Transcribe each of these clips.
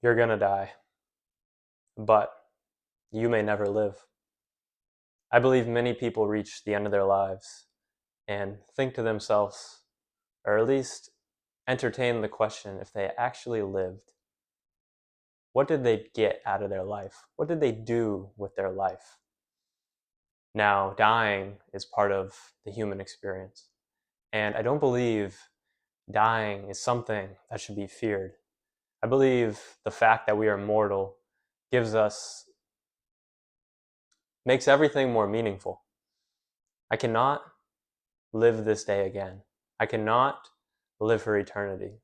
You're gonna die, but you may never live. I believe many people reach the end of their lives and think to themselves, or at least entertain the question if they actually lived, what did they get out of their life? What did they do with their life? Now, dying is part of the human experience. And I don't believe dying is something that should be feared. I believe the fact that we are mortal gives us, makes everything more meaningful. I cannot live this day again. I cannot live for eternity.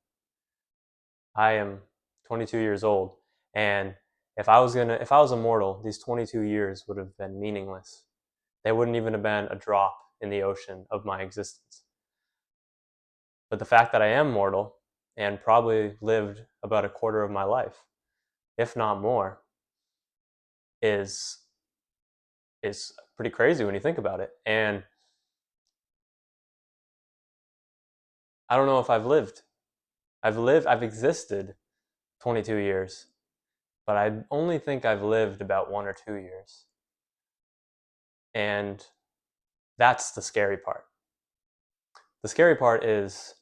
I am 22 years old, and if I was immortal, these 22 years would have been meaningless. They wouldn't even have been a drop in the ocean of my existence. But the fact that I am mortal and probably lived about a quarter of my life, if not more, is is pretty crazy when you think about it. And I don't know if I've lived. I've existed 22 years, but I only think I've lived about 1 or 2 years. And that's the scary part. The scary part is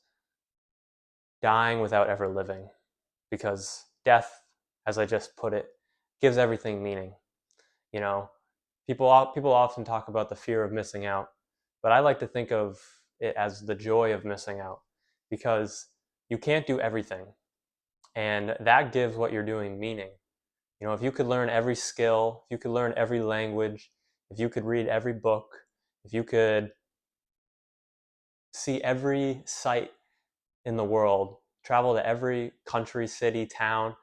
dying without ever living, because death, as I just put it, gives everything meaning. You know, people often talk about the fear of missing out, but I like to think of it as the joy of missing out, because you can't do everything, and that gives what you're doing meaning. If you could learn every skill, if you could learn every language, if you could read every book, if you could see every sight in the world, travel to every country, city, town,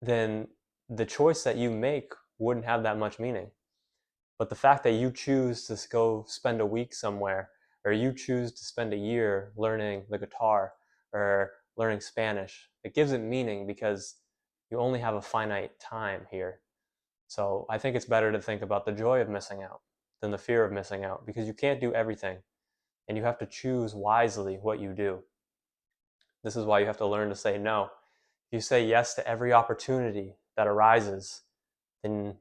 then the choice that you make wouldn't have that much meaning. But the fact that you choose to go spend a week somewhere, or you choose to spend a year learning the guitar or learning Spanish, it gives it meaning because you only have a finite time here. So I think it's better to think about the joy of missing out than the fear of missing out, because you can't do everything and you have to choose wisely what you do. This is why you have to learn to say no. If you say yes to every opportunity that arises, then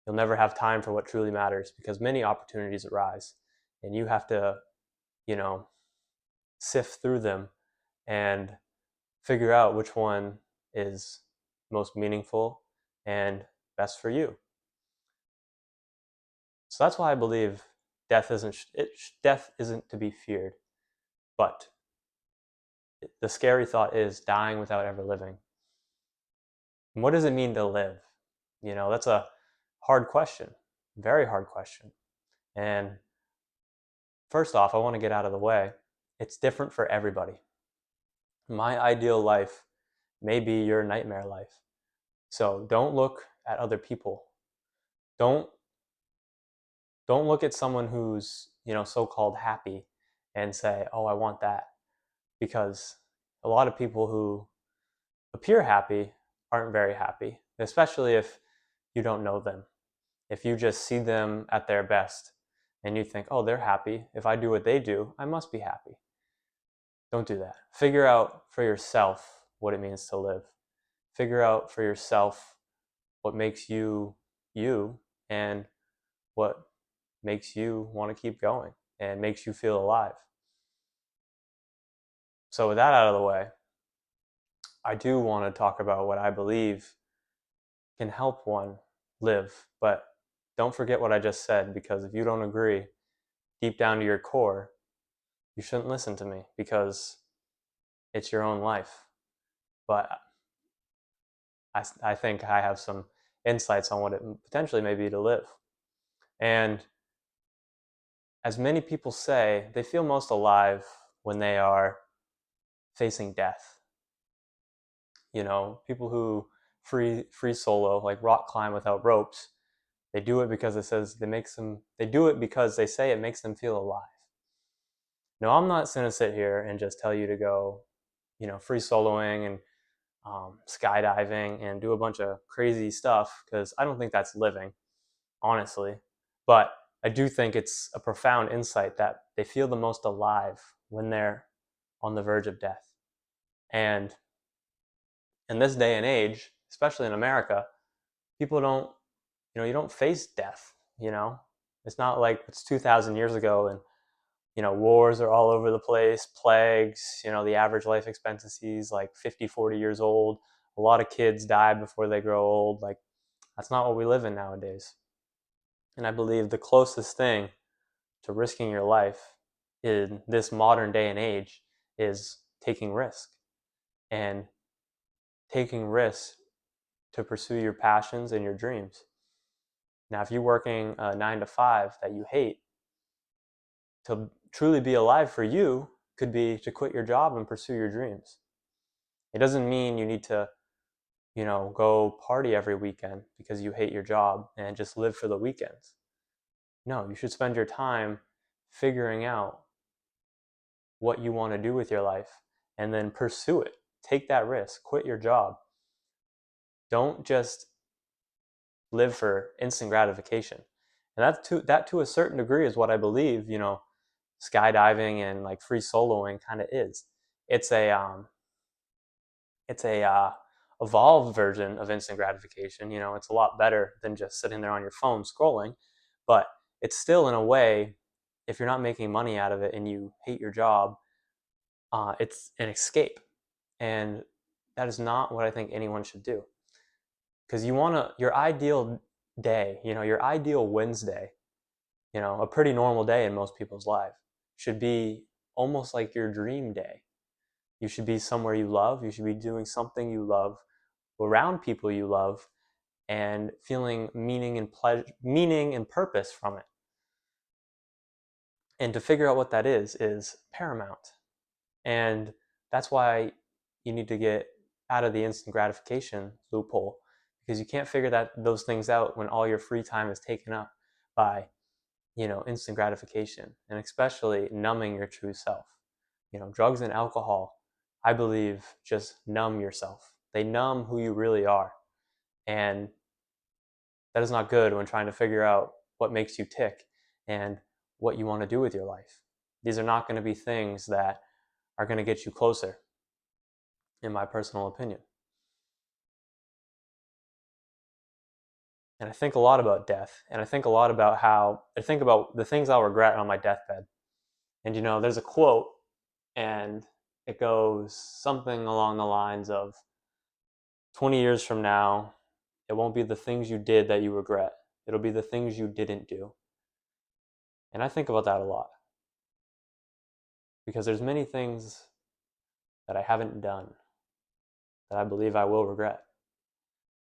you'll never have time for what truly matters, because many opportunities arise and you have to, you know, sift through them and figure out which one is most meaningful and best for you. So that's why I believe death isn't to be feared, but the scary thought is dying without ever living. And what does it mean to live? That's a hard question, very hard question. And first off, I want to get out of the way. It's different for everybody. My ideal life may be your nightmare life. So don't look at other people. Don't don't look at someone who's, so-called happy and say, "Oh, I want that." Because a lot of people who appear happy aren't very happy, especially if you don't know them. If you just see them at their best and you think, "Oh, they're happy. If I do what they do, I must be happy." Don't do that. Figure out for yourself what it means to live. Figure out for yourself what makes you you, and what makes you want to keep going and makes you feel alive. So, with that out of the way, I do want to talk about what I believe can help one live. But don't forget what I just said, because if you don't agree deep down to your core, you shouldn't listen to me, because it's your own life. But I think I have some insights on what it potentially may be to live. And as many people say, they feel most alive when they are facing death. People who free solo, like rock climb without ropes, they do it because they do it because they say it makes them feel alive. Now, I'm not going to sit here and just tell you to go, free soloing and skydiving and do a bunch of crazy stuff, because I don't think that's living, honestly. But I do think it's a profound insight that they feel the most alive when they're on the verge of death. And In this day and age, especially in America, people don't, you don't face death, It's not like it's 2,000 years ago and, wars are all over the place, plagues, the average life expectancy is like 50, 40 years old. A lot of kids die before they grow old. Like, that's not what we live in nowadays. And I believe the closest thing to risking your life in this modern day and age is taking risk and taking risks to pursue your passions and your dreams. Now, if you're working a 9 to 5 that you hate, to truly be alive for you could be to quit your job and pursue your dreams. It doesn't mean you need to, go party every weekend because you hate your job and just live for the weekends. No, you should spend your time figuring out what you want to do with your life and then pursue it. Take that risk, quit your job. Don't just live for instant gratification. And that to a certain degree is what I believe, skydiving and like free soloing kind of is. It's a evolved version of instant gratification. It's a lot better than just sitting there on your phone scrolling, but it's still in a way, if you're not making money out of it and you hate your job, it's an escape, and that is not what I think anyone should do. Because your ideal day, your ideal Wednesday, a pretty normal day in most people's life, should be almost like your dream day. You should be somewhere you love. You should be doing something you love, around people you love, and feeling meaning and meaning and purpose from it. And to figure out what that is paramount. And that's why you need to get out of the instant gratification loophole, because you can't figure those things out when all your free time is taken up by, instant gratification, and especially numbing your true self. Drugs and alcohol, I believe, just numb yourself. They numb who you really are. And that is not good when trying to figure out what makes you tick and what you want to do with your life. These are not going to be things that are going to get you closer, in my personal opinion. And I think a lot about death, and I think a lot about the things I'll regret on my deathbed. And there's a quote, and it goes something along the lines of 20 years from now, it won't be the things you did that you regret. It'll be the things you didn't do. And I think about that a lot, because there's many things that I haven't done that I believe I will regret.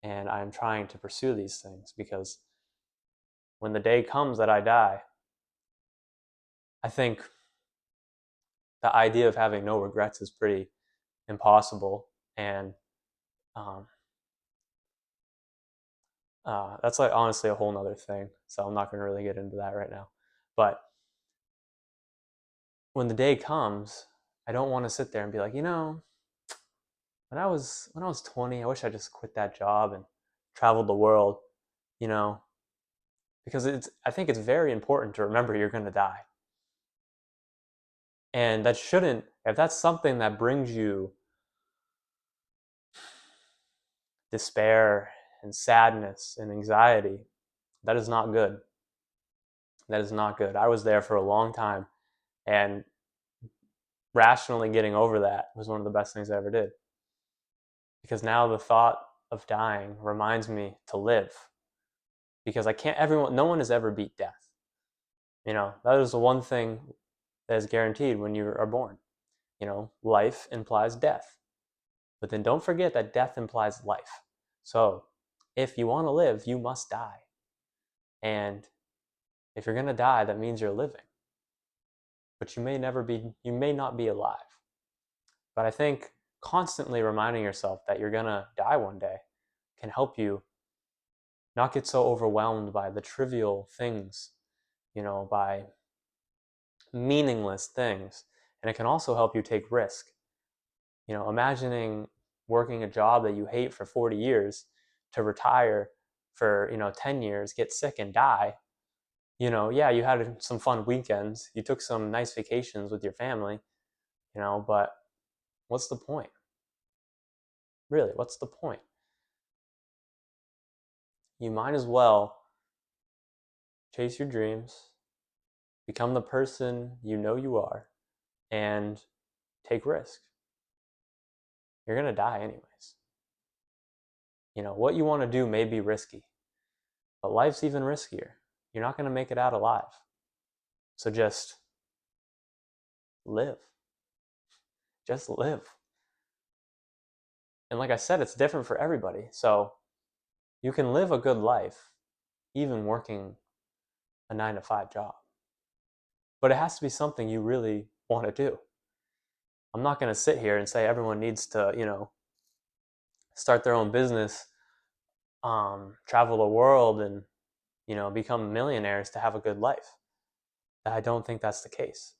And I'm trying to pursue these things, because when the day comes that I die, I think the idea of having no regrets is pretty impossible. And um, that's like honestly a whole nother thing. So I'm not going to really get into that right now. But when the day comes, I don't want to sit there and be like, when I was 20, I wish I just quit that job and traveled the world, you know, because I think it's very important to remember you're going to die. And if that's something that brings you despair and sadness and anxiety, that is not good. That is not good. I was there for a long time, and rationally getting over that was one of the best things I ever did. Because now the thought of dying reminds me to live. Because no one has ever beat death. That is the one thing that is guaranteed when you are born. Life implies death. But then don't forget that death implies life. So if you want to live, you must die. And if you're going to die, that means you're living. But you may not be alive. But I think constantly reminding yourself that you're going to die one day can help you not get so overwhelmed by the trivial things, by meaningless things. And it can also help you take risk. Imagining working a job that you hate for 40 years to retire for, 10 years, get sick and die. Yeah, you had some fun weekends. You took some nice vacations with your family, but what's the point? Really, what's the point? You might as well chase your dreams, become the person you know you are, and take risk. You're going to die anyways. What you want to do may be risky, but life's even riskier. You're not going to make it out alive. So just live. Just live. And like I said, it's different for everybody. So you can live a good life even working a 9-to-5 job. But it has to be something you really want to do. I'm not going to sit here and say everyone needs to, start their own business, travel the world, and, become millionaires to have a good life. I don't think that's the case.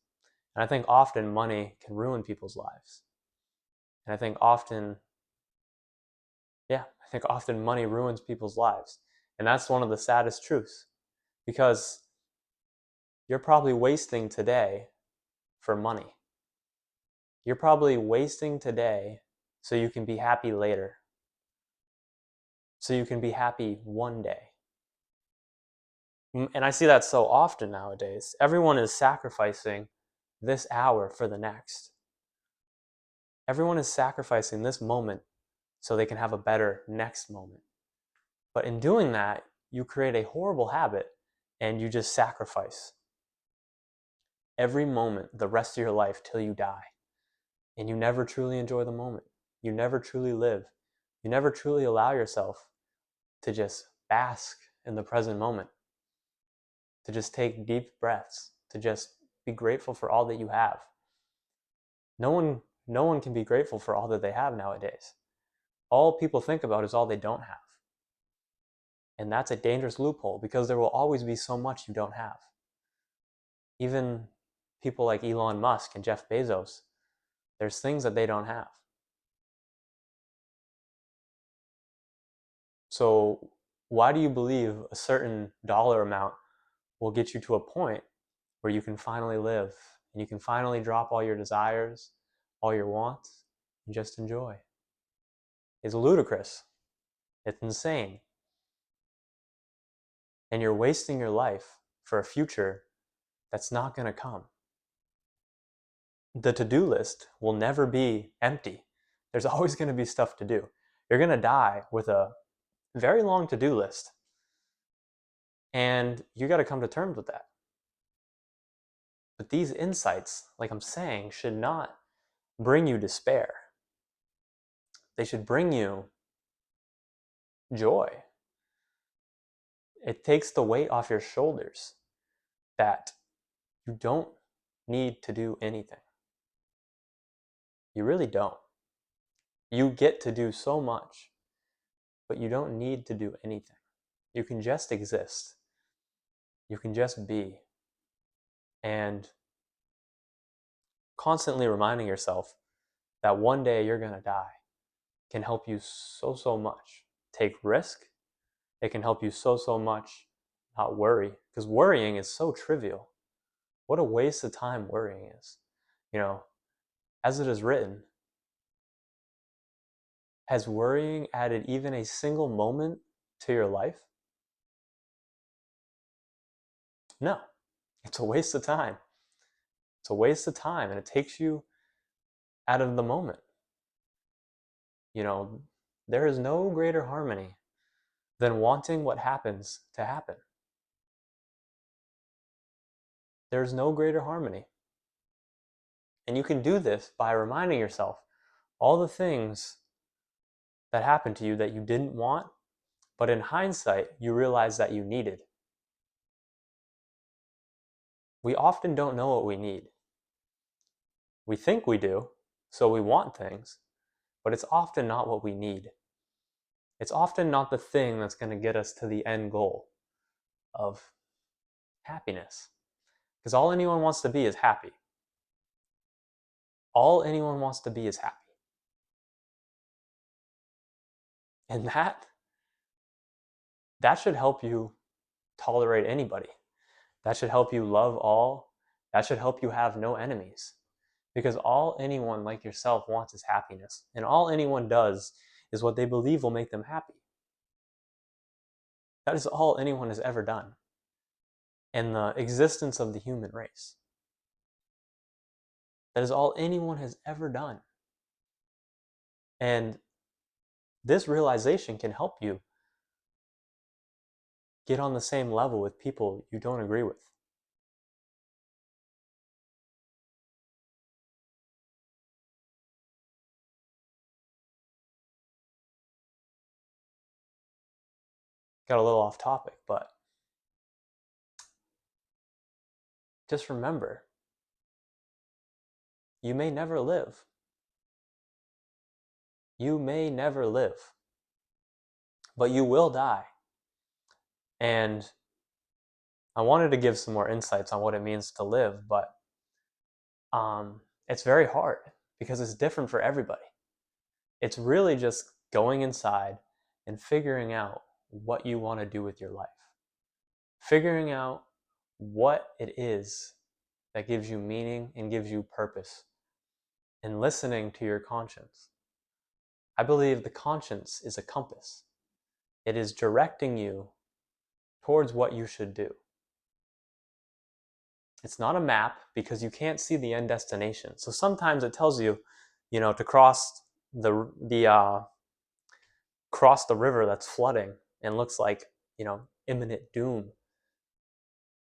And I think often money can ruin people's lives. And I think often money ruins people's lives. And that's one of the saddest truths, because you're probably wasting today for money. You're probably wasting today so you can be happy later. So you can be happy one day. And I see that so often nowadays. Everyone is sacrificing this hour for the next. Everyone is sacrificing this moment so they can have a better next moment. But in doing that, you create a horrible habit and you just sacrifice every moment, the rest of your life till you die. And you never truly enjoy the moment. You never truly live. You never truly allow yourself to just bask in the present moment, to just take deep breaths, to just be grateful for all that you have. No one can be grateful for all that they have nowadays. All people think about is all they don't have. And that's a dangerous loophole, because there will always be so much you don't have. Even people like Elon Musk and Jeff Bezos, there's things that they don't have. So why do you believe a certain dollar amount will get you to a point where you can finally live and you can finally drop all your desires, all your wants, and just enjoy? It's ludicrous. It's insane. And you're wasting your life for a future that's not going to come. The to-do list will never be empty. There's always going to be stuff to do. You're going to die with a very long to-do list. And you got to come to terms with that. But these insights, like I'm saying, should not bring you despair. They should bring you joy. It takes the weight off your shoulders that you don't need to do anything. You really don't. You get to do so much, but you don't need to do anything. You can just exist. You can just be. And constantly reminding yourself that one day you're going to die can help you so much. Take risk. It can help you so much not worry, because worrying is so trivial. What a waste of time worrying is. As it is written, has worrying added even a single moment to your life? No. It's a waste of time. It's a waste of time, and it takes you out of the moment. There is no greater harmony than wanting what happens to happen. There's no greater harmony. And you can do this by reminding yourself all the things that happened to you that you didn't want, but in hindsight, you realize that you needed. We often don't know what we need. We think we do, so we want things, but it's often not what we need. It's often not the thing that's going to get us to the end goal of happiness. Because all anyone wants to be is happy. All anyone wants to be is happy. And that should help you tolerate anybody. That should help you love all. That should help you have no enemies. Because all anyone like yourself wants is happiness. And all anyone does is what they believe will make them happy. That is all anyone has ever done in the existence of the human race. That is all anyone has ever done. And this realization can help you get on the same level with people you don't agree with. Got a little off topic, but just remember, you may never live. You may never live, but you will die. And I wanted to give some more insights on what it means to live, but it's very hard because it's different for everybody. It's really just going inside and figuring out what you want to do with your life. Figuring out what it is that gives you meaning and gives you purpose, and listening to your conscience. I believe the conscience is a compass. It is directing you towards what you should do. It's not a map because you can't see the end destination. So sometimes it tells you, to cross cross the river that's flooding and looks like, imminent doom.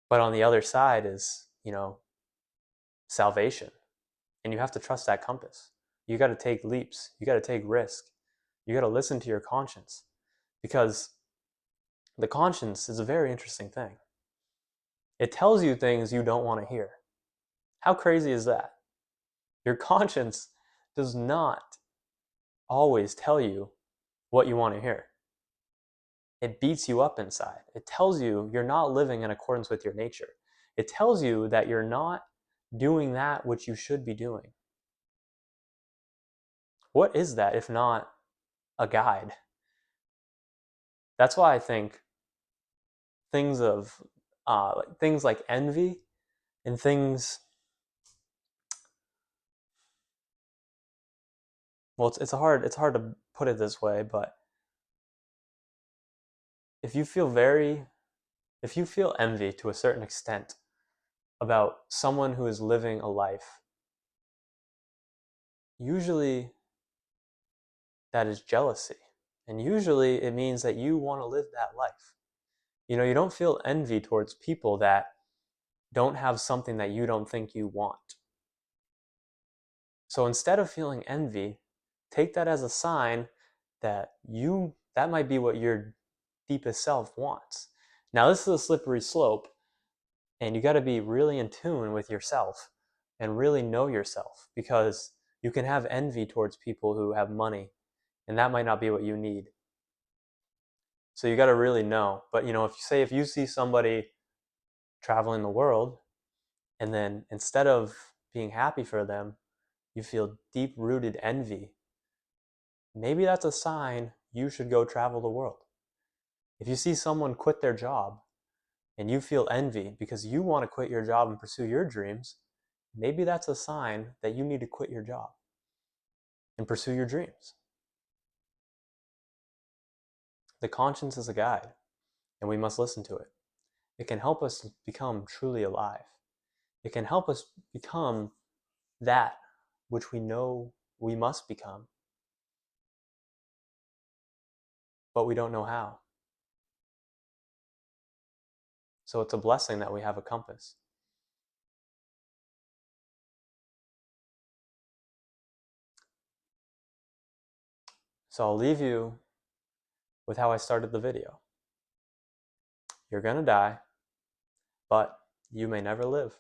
But on the other side is, salvation. And you have to trust that compass. You got to take leaps. You got to take risk. You got to listen to your conscience, because the conscience is a very interesting thing. It tells you things you don't want to hear. How crazy is that? Your conscience does not always tell you what you want to hear. It beats you up inside. It tells you you're not living in accordance with your nature. It tells you that you're not doing that which you should be doing. What is that if not a guide? That's why I think things like envy and things. Well, it's hard to put it this way, but if you feel envy to a certain extent about someone who is living a life, usually that is jealousy. And usually it means that you want to live that life. You don't feel envy towards people that don't have something that you don't think you want. So instead of feeling envy, take that as a sign that that might be what your deepest self wants. Now, this is a slippery slope, and you got to be really in tune with yourself and really know yourself, because you can have envy towards people who have money, and that might not be what you need. So you got to really know. But if you see somebody traveling the world, and then instead of being happy for them, you feel deep-rooted envy, maybe that's a sign you should go travel the world. If you see someone quit their job and you feel envy because you want to quit your job and pursue your dreams, maybe that's a sign that you need to quit your job and pursue your dreams. The conscience is a guide, and we must listen to it. It can help us become truly alive. It can help us become that which we know we must become, but we don't know how. So it's a blessing that we have a compass. So I'll leave you with how I started the video. You're going to die, but you may never live.